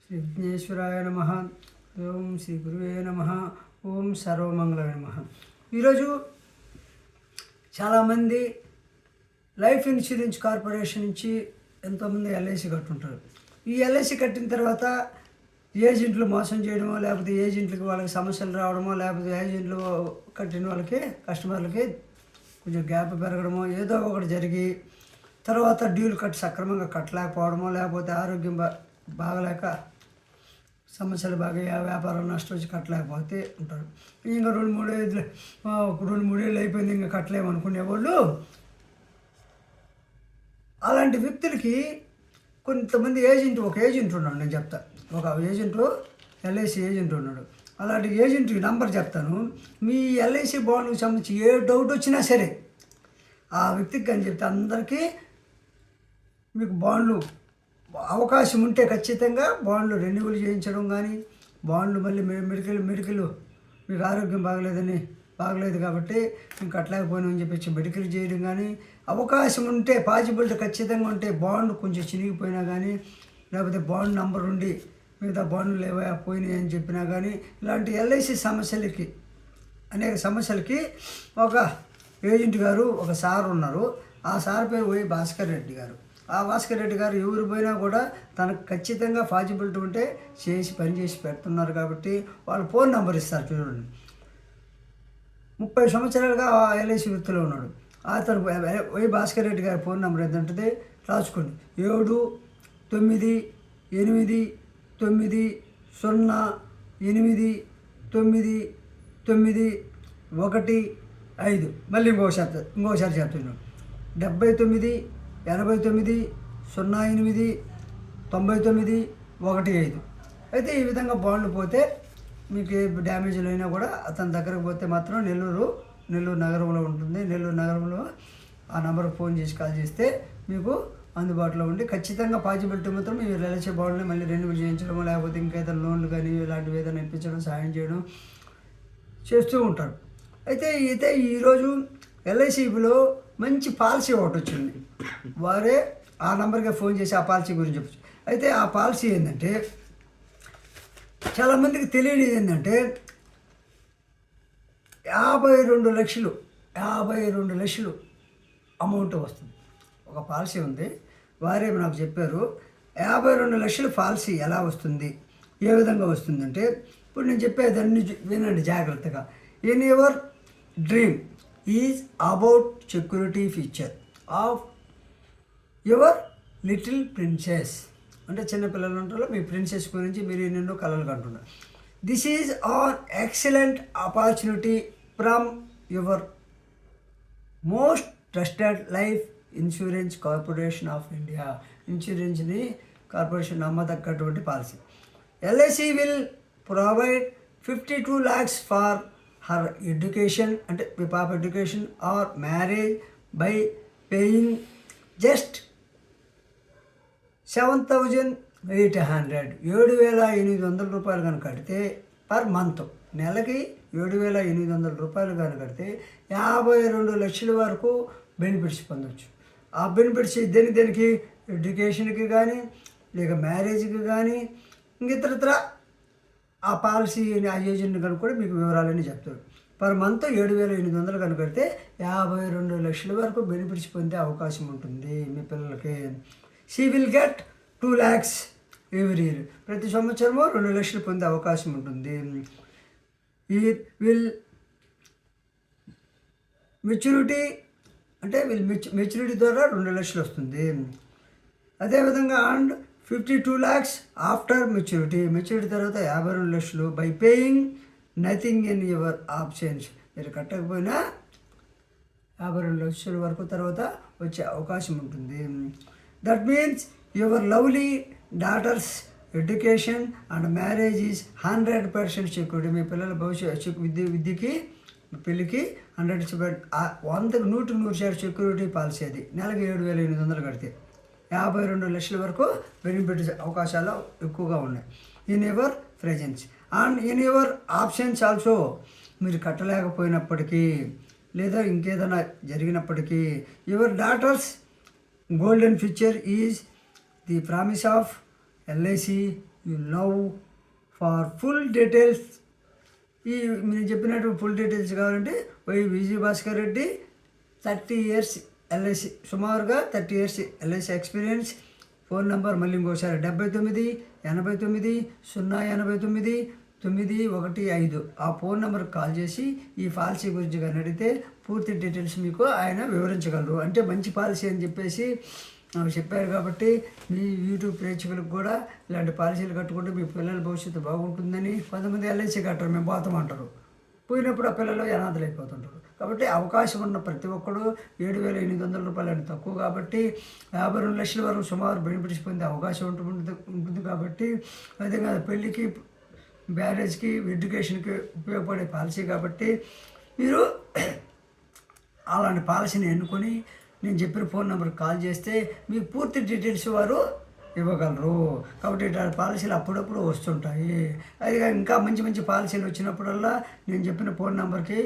శ్రీ విఘ్నేశ్వరాయ నమ. ఓం శ్రీ గురువే నమ. ఓం సర్వమంగళాయ నమ. ఈరోజు చాలామంది లైఫ్ ఇన్సూరెన్స్ కార్పొరేషన్ నుంచి ఎంతోమంది ఎల్ఐసి కట్టుంటారు. ఈ ఎల్ఐసి కట్టిన తర్వాత ఏజెంట్లు మోసం చేయడమో, లేకపోతే ఏజెంట్లకి వాళ్ళకి సమస్యలు రావడమో, లేకపోతే ఏజెంట్లు కట్టిన వాళ్ళకి కస్టమర్లకి కొంచెం గ్యాప్ పెరగడమో ఏదో ఒకటి జరిగి తర్వాత డ్యూలు సక్రమంగా కట్టలేకపోవడమో, లేకపోతే ఆరోగ్యం బాగలేక సమస్యలు బాగా వ్యాపారం నష్టం వచ్చి కట్టలేకపోతే ఉంటారు. ఇంకా రెండు మూడేళ్ళు అయిపోయింది ఇంకా కట్టలేమనుకునే వాళ్ళు. అలాంటి వ్యక్తులకి కొంతమంది ఒక ఏజెంట్ ఉన్నాడు. నేను చెప్తా, ఒక ఏజెంట్ ఎల్ఐసి ఏజెంట్ ఉన్నాడు. అలాంటి ఏజెంట్కి నంబర్ చెప్తాను. మీ ఎల్ఐసి బాండ్కి సంబంధించి ఏ డౌట్ వచ్చినా సరే ఆ వ్యక్తికి అని చెప్తే అందరికీ మీకు బాండ్లు అవకాశం ఉంటే ఖచ్చితంగా బాండ్లు రెన్యువల్ చేయించడం కానీ, బాండ్లు మళ్ళీ మెడికల్ మీకు ఆరోగ్యం బాగలేదు కాబట్టి మేము కట్టలేకపోయినామని చెప్పి మెడికల్ చేయడం కానీ, అవకాశం ఉంటే పాజిబిలిటీ ఖచ్చితంగా ఉంటే బాండ్ కొంచెం చినిగిపోయినా కానీ, లేకపోతే బాండ్ నంబర్ ఉండి మిగతా బాండ్లు పోయినాయి అని చెప్పినా కానీ, ఇలాంటి ఎల్ఐసి సమస్యలకి అనేక సమస్యలకి ఒక ఏజెంట్ గారు ఒక సార్ ఉన్నారు. ఆ సార్ పేరు వై భాస్కర్ రెడ్డి గారు. ఆ భాస్కర్ రెడ్డి గారు ఎవరు పోయినా కూడా తనకు ఖచ్చితంగా పాజిబిలిటీ ఉంటే పని చేసి పెడుతున్నారు. కాబట్టి వాళ్ళు ఫోన్ నెంబర్ ఇస్తారు. చూడండి, 30 సంవత్సరాలుగా ఎల్ఐసి వృత్తిలో ఉన్నాడు. అతను వై భాస్కర్ రెడ్డి గారి ఫోన్ నెంబర్ ఏంటంటే రాసుకోండి: 798908991. మళ్ళీ ఇంకోసారి చెప్తున్నాను: 7989089915. అయితే ఈ విధంగా బాండ్లు పోతే మీకు ఏ డ్యామేజ్లు అయినా కూడా అతని దగ్గరకు పోతే మాత్రం నెల్లూరు నగరంలో ఉంటుంది. నెల్లూరు నగరంలో ఆ నెంబర్కి ఫోన్ చేసి కాల్ చేస్తే మీకు అందుబాటులో ఉండి ఖచ్చితంగా పాజిబిలిటీ మాత్రం మీరు ఎల్ఐసి బాండ్ని మళ్ళీ రెన్యువల్ చేయించడం, లేకపోతే ఇంకేదైనా లోన్లు కానీ ఇలాంటివి ఏదైనా ఇప్పించడం, సాయం చేయడం చేస్తూ ఉంటారు. అయితే ఈరోజు ఎల్ఐసిలో మంచి పాలసీ ఒకటి వచ్చింది. వారే ఆ నెంబర్కి ఫోన్ చేసి ఆ పాలసీ గురించి చెప్పచ్చు. అయితే ఆ పాలసీ ఏంటంటే చాలామందికి తెలియనిది ఏంటంటే 52 లక్షలు అమౌంట్ వస్తుంది. ఒక పాలసీ ఉంది. వారే నాకు చెప్పారు 52 లక్షలు పాలసీ ఎలా వస్తుంది, ఏ విధంగా వస్తుందంటే, ఇప్పుడు నేను చెప్పేదాన్ని వినండి జాగ్రత్తగా. In your dream is about security feature of your little princess. అంటే చిన్నపిల్లలు ఉంటారో మీ ప్రిన్సెస్ గురించి మీరు ఎన్నెన్నో కలలు కంటున్నారు. This is an excellent opportunity from your most trusted life insurance corporation of India. ఇన్సూరెన్స్ని కార్పొరేషన్ నమ్మదగ్గటువంటి policy. LIC will provide 52 lakhs for her education, అంటే మీ పాప education or marriage by paying just 7,800 7,800 రూపాయలు కనుక కడితే పర్ మంత్, నెలకి 7,800 రూపాయలు కనుక కడితే 52 లక్షల వరకు బెనిఫిట్స్ పొందవచ్చు. ఆ బెనిఫిట్స్ దేనికి ఎడ్యుకేషన్కి కానీ, లేక మ్యారేజ్కి కానీ, ఇతరత్ర ఆ పాలసీ ఆ ఏజెంట్ కనుక కూడా మీకు వివరాలన్నీ చెప్తారు. పర్ మంత్ 7,800 కనుక కడితే 52 లక్షల వరకు బెనిఫిట్స్ పొందే అవకాశం ఉంటుంది మీ పిల్లలకి. She will get 2 lakhs every year. ప్రతి సంవత్సరము 2 లక్షలు పొందే అవకాశం ఉంటుంది. ఈ మెచ్యూరిటీ అంటే మెచ్యూరిటీ ద్వారా 2 లక్షలు వస్తుంది. అదేవిధంగా అండ్ 52 lakhs ఆఫ్టర్ మెచ్యూరిటీ తర్వాత 52 లక్షలు by paying nothing in your options. మీరు కట్టకపోయినా 52 లక్షల వరకు తర్వాత వచ్చే అవకాశం ఉంటుంది. That means your lovely daughter's education and marriage is 100% security. మీ పిల్లల భవిష్యత్ విద్యకి పెళ్ళికి 100% సెక్యూరిటీ పాలసీ. అది నెలకి 7,800 కడితే 52 లక్షల వరకు బెనిఫిట్ అవకాశాలు ఎక్కువగా ఉన్నాయి. In your presence and in your options also. మీరు కట్టలేకపోయినప్పటికీ లేదా ఇంకేదైనా జరిగినప్పటికీ your daughter's golden future is the promise of LIC you love for full details ఈ నేను చెప్పినట్టు ఫుల్ డీటెయిల్స్ కావాలంటే Y Vijay Bhaskar Reddy 30 years LIC, సుమారుగా 30 years LIC experience. Phone number మళ్ళీ ఇంకోసారి 79 89 089 915. ఆ ఫోన్ నెంబర్కి కాల్ చేసి ఈ పాలసీ గురించి కానీ అడిగితే పూర్తి డీటెయిల్స్ మీకు ఆయన వివరించగలరు. అంటే మంచి పాలసీ అని చెప్పేసి చెప్పారు కాబట్టి మీ యూట్యూబ్ ప్రేక్షకులకు కూడా ఇలాంటి పాలసీలు కట్టుకుంటే మీ పిల్లల భవిష్యత్తు బాగుంటుందని. కొంతమంది ఎల్ఐసి కట్టరు, మేము పోతామంటారు. పోయినప్పుడు ఆ పిల్లలు అనాథలు అయిపోతుంటారు. కాబట్టి అవకాశం ఉన్న ప్రతి ఒక్కడు 7,800 రూపాయలు అంటే తక్కువ కాబట్టి 52 లక్షల వరకు సుమారు బెనిఫిట్స్ పొందే అవకాశం ఉంటుంది కాబట్టి అదేవిధంగా పెళ్ళికి, మ్యారేజ్కి, ఎడ్యుకేషన్కి ఉపయోగపడే పాలసీ కాబట్టి మీరు అలాంటి పాలసీని ఎన్నుకొని నేను చెప్పిన ఫోన్ నెంబర్కి కాల్ చేస్తే మీకు పూర్తి డీటెయిల్స్ వారు ఇవ్వగలరు. కాబట్టి ఇట్లాంటి పాలసీలు అప్పుడప్పుడు వస్తుంటాయి. అది ఇంకా మంచి మంచి పాలసీలు వచ్చినప్పుడల్లా నేను చెప్పిన ఫోన్ నెంబర్కి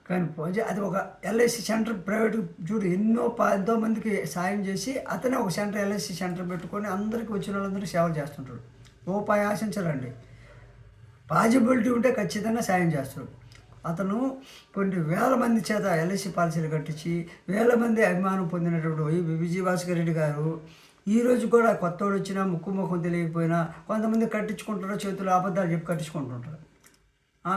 కానీ అది ఒక ఎల్ఐసి సెంటర్ ప్రైవేట్ చూడు ఎంతో మందికి సాయం చేసి అతనే ఒక సెంటర్ ఎల్ఐసి సెంటర్ పెట్టుకొని అందరికీ వచ్చిన వాళ్ళందరికీ సేవలు చేస్తుంటాడు. రూపాయి ఆశించాలండి. పాజిబిలిటీ ఉంటే ఖచ్చితంగా సాయం చేస్తాడు. అతను కొన్ని వేల మంది చేత ఎల్ఐసి పాలసీలు కట్టించి వేల మంది అభిమానం పొందినటువంటి విజయ్ భాస్కర్ రెడ్డి గారు ఈరోజు కూడా కొత్తోడు వచ్చినా ముక్కు తెలియకపోయినా కొంతమంది కట్టించుకుంటారో చేతులు అబద్ధాలు చెప్పి కట్టించుకుంటుంటారు.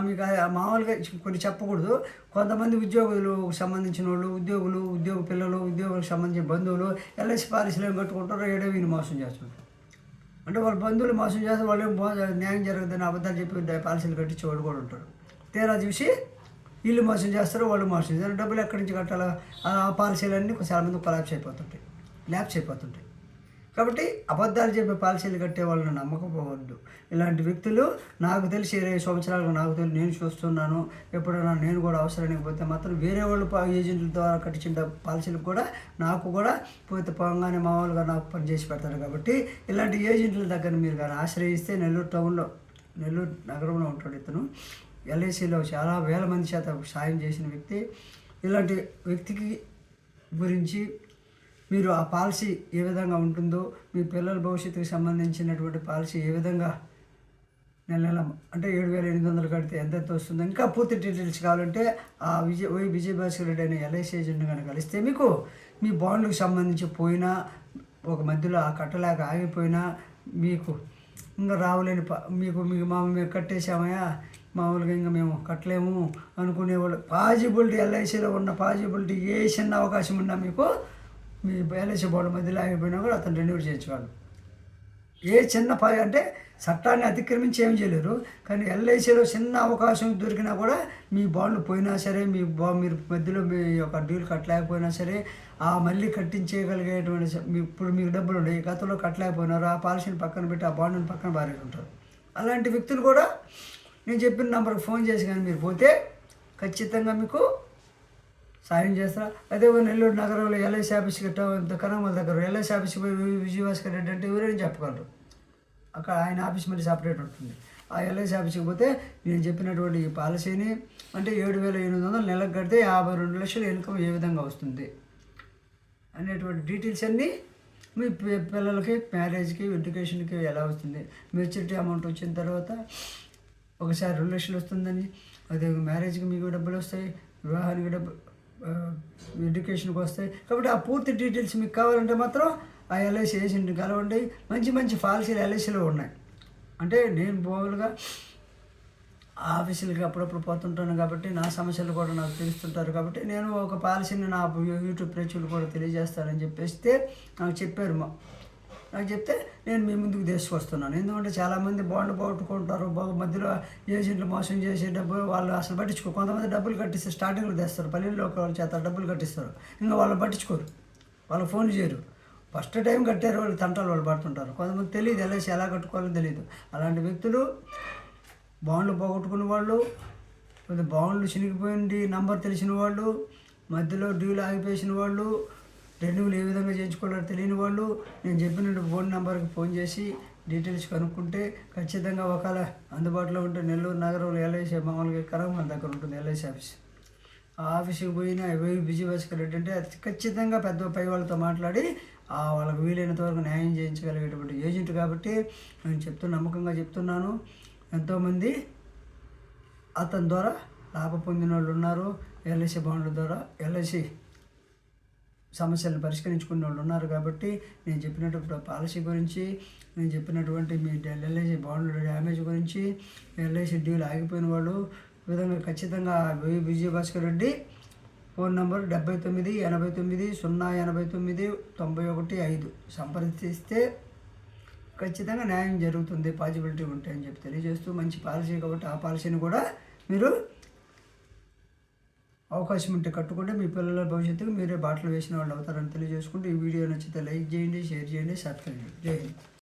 మీకు మామూలుగా కొన్ని చెప్పకూడదు. కొంతమంది ఉద్యోగులు సంబంధించిన వాళ్ళు, ఉద్యోగ పిల్లలు, ఉద్యోగులకు సంబంధించిన బంధువులు ఎల్ఐసి పాలసీలు ఏం కట్టుకుంటారో వీళ్ళు మోసం చేస్తుంటారు. అంటే వాళ్ళ బంధువులు మోసం చేస్తే వాళ్ళు న్యాయం జరగదని అబద్ధాలు చెప్పి పాలసీలు కట్టించే వాళ్ళు కూడా ఉంటారు. తీరా చూసి వీళ్ళు మోసం చేస్తారు, వాళ్ళు మోసం చేస్తారు. డబ్బులు ఎక్కడి నుంచి కట్టాలా? ఆ పాలసీలన్నీ చాలా మంది ల్యాప్స్ అయిపోతుంటాయి. కాబట్టి అబద్ధాలు చెప్పే పాలసీలు కట్టే వాళ్ళని నమ్మకపోవద్దు. ఇలాంటి వ్యక్తులు నాకు తెలిసి 20 సంవత్సరాలుగా నేను చూస్తున్నాను. ఎప్పుడైనా నేను కూడా అవసరానికి పోతే మాత్రం వేరే వాళ్ళు ఏజెంట్ల ద్వారా కట్టించిన పాలసీలకు కూడా నాకు కూడా పోతే పోగానే మామూలుగా నాకు పనిచేసి పెడతారు. కాబట్టి ఇలాంటి ఏజెంట్ల దగ్గర మీరు కానీ ఆశ్రయిస్తే నెల్లూరు నగరంలో ఉంటాడు ఇతను. ఎల్ఐసిలో చాలా వేల మంది చేత సాయం చేసిన వ్యక్తి. ఇలాంటి వ్యక్తికి గురించి మీరు ఆ పాలసీ ఏ విధంగా ఉంటుందో, మీ పిల్లల భవిష్యత్తుకు సంబంధించినటువంటి పాలసీ ఏ విధంగా నెల అంటే 7,800 కడితే ఎంత వస్తుందో ఇంకా పూర్తి డీటెయిల్స్ కావాలంటే ఆ విజయ్ భాస్కర్ రెడ్డి అనే ఎల్ఐసి ఏజెంట్ కనుక కలిస్తే మీకు మీ బాండ్లకు సంబంధించి పోయినా ఒక మధ్యలో ఆ కట్టలేక ఆగిపోయినా మీకు ఇంకా రావులేని మేము కట్టేసామయ్యా మామూలుగా ఇంకా మేము కట్టలేము అనుకునేవాళ్ళు పాజిబిలిటీ ఎల్ఐసిలో ఉన్న పాజిబిలిటీ ఏ చిన్న అవకాశం ఉన్నా మీకు మీ ఎల్ఐసి బాండ్ మధ్యలో ఆగిపోయినా కూడా అతను రెన్యూల్ చేయించుకోవాలి. ఏ చిన్న అంటే చట్టాన్ని అతిక్రమించి ఏం చేయలేరు. కానీ ఎల్ఐసిలో చిన్న అవకాశం దొరికినా కూడా మీ బాండ్లు పోయినా సరే, మీరు మధ్యలో మీ యొక్క డీల్ కట్టలేకపోయినా సరే మళ్ళీ కట్టించేయగలిగేటువంటి ఇప్పుడు మీకు డబ్బులు ఉన్నాయి, గతంలో కట్టలేకపోయినారు, ఆ పాలసీని పక్కన పెట్టి ఆ బాండ్ని పక్కన పారేసి ఉంటారు. అలాంటి వ్యక్తులు కూడా నేను చెప్పిన నెంబర్కి ఫోన్ చేసి కానీ మీరు పోతే ఖచ్చితంగా మీకు సాయం చేస్తారా. అదే నెల్లూరు నగరంలో ఎల్ఐసి ఆఫీస్కి కనమల దగ్గర ఎల్ఐసి ఆఫీస్కి పోయి విజయ్ భాస్కర్ రెడ్డి అంటే ఎవరైనా చెప్పగలరు. అక్కడ ఆయన ఆఫీస్ మరి సపరేట్ ఉంటుంది. ఆ ఎల్ఐసి ఆఫీస్కి పోతే నేను చెప్పినటువంటి ఈ పాలసీని అంటే 7,800 నెలకు కడితే 52 లక్షల ఇన్కమ్ ఏ విధంగా వస్తుంది అనేటువంటి డీటెయిల్స్ అన్నీ మీ పిల్లలకి, మ్యారేజ్కి, ఎడ్యుకేషన్కి ఎలా వస్తుంది, మెచ్యూరిటీ అమౌంట్ వచ్చిన తర్వాత ఒకసారి 2 లక్షలు వస్తుందని, అదే మ్యారేజ్కి మీకు డబ్బులు వస్తాయి, వివాహానికి ఎడ్యుకేషన్కి వస్తాయి. కాబట్టి ఆ పూర్తి డీటెయిల్స్ మీకు కావాలంటే మాత్రం ఆ ఎల్ఐసి ఏజెంట్ని కలవండి. మంచి మంచి పాలసీలు ఎల్ఐసిలో ఉన్నాయి. అంటే నేను మామూలుగా ఆఫీసులకి అప్పుడప్పుడు పోతుంటాను కాబట్టి నా సమస్యలు కూడా నాకు తెలుస్తుంటారు. కాబట్టి నేను ఒక పాలసీని నా యూట్యూబ్ ప్రేక్షకులు కూడా తెలియజేస్తానని చెప్పేస్తే నాకు చెప్పారు. నాకు చెప్తే నేను మీ ముందుకు తీసుకొస్తున్నాను. ఎందుకంటే చాలామంది బాండ్లు పోగొట్టుకుంటారు, మధ్యలో ఏజెంట్లు మోసం చేసే డబ్బులు వాళ్ళు అసలు పట్టించుకో. కొంతమంది డబ్బులు కట్టిస్తారు, స్టార్టింగ్లో తెస్తారు, పల్లెల్లో వాళ్ళ చేత డబ్బులు కట్టిస్తారు, ఇంకా వాళ్ళని పట్టించుకోరు, వాళ్ళు ఫోన్ చేయరు. ఫస్ట్ టైం కట్టారు వాళ్ళు తంటాలు వాళ్ళు పడుతుంటారు. కొంతమంది తెలియదు ఎల్ఐసి ఎలా కట్టుకోవాలో తెలియదు. అలాంటి వ్యక్తులు బాండ్లు పోగొట్టుకున్న వాళ్ళు, బాండ్లు చినిగిపోయింది నంబర్ తెలిసిన వాళ్ళు, మధ్యలో డ్యూలు ఆగిపోసిన వాళ్ళు, రెన్యూలు ఏ విధంగా చేయించుకోవాలో తెలియని వాళ్ళు నేను చెప్పిన ఫోన్ నెంబర్కి ఫోన్ చేసి డీటెయిల్స్ కనుక్కుంటే ఖచ్చితంగా ఒకవేళ అందుబాటులో ఉంటే నెల్లూరు నగరంలో ఎల్ఐసి మామూలుగా కరంగల్ దగ్గర ఉంటుంది ఎల్ఐసి ఆఫీస్. ఆ ఆఫీస్కి పోయినా విజయ్ భాస్కర్ రెడ్డి అంటే ఖచ్చితంగా పెద్ద పై వాళ్ళతో మాట్లాడి వాళ్ళకి వీలైనంత వరకు న్యాయం చేయించగలిగేటువంటి ఏజెంట్ కాబట్టి నేను నమ్మకంగా చెప్తున్నాను. ఎంతోమంది అతని ద్వారా లాభం పొందిన వాళ్ళు ఉన్నారు. ఎల్ఐసి బాండ్ల ద్వారా ఎల్ఐసి సమస్యలను పరిష్కరించుకునే వాళ్ళు ఉన్నారు. కాబట్టి నేను చెప్పినటువంటి పాలసీ గురించి, నేను చెప్పినటువంటి మీ ఎల్ఐసి బాండ్ల డ్యామేజ్ గురించి, ఎల్ఐసి డ్యూలు ఆగిపోయిన వాళ్ళు ఈ విధంగా ఖచ్చితంగా విజయభాస్కర్ రెడ్డి ఫోన్ నంబర్ 79 89 089 91 5 సంప్రదిస్తే ఖచ్చితంగా న్యాయం జరుగుతుంది, పాజిబిలిటీ ఉంటాయని చెప్పి తెలియజేస్తూ, మంచి పాలసీ కాబట్టి ఆ పాలసీని కూడా మీరు అవకాశం ఉంటే కట్టుకుంటే మీ పిల్లల భవిష్యత్తుకు మీరే బాటలు వేసిన వాళ్ళు అవుతారని తెలియజేసుకుంటూ, ఈ వీడియో నచ్చితే లైక్ చేయండి, షేర్ చేయండి, సబ్స్క్రైబ్ చేయండి. జై హింద్.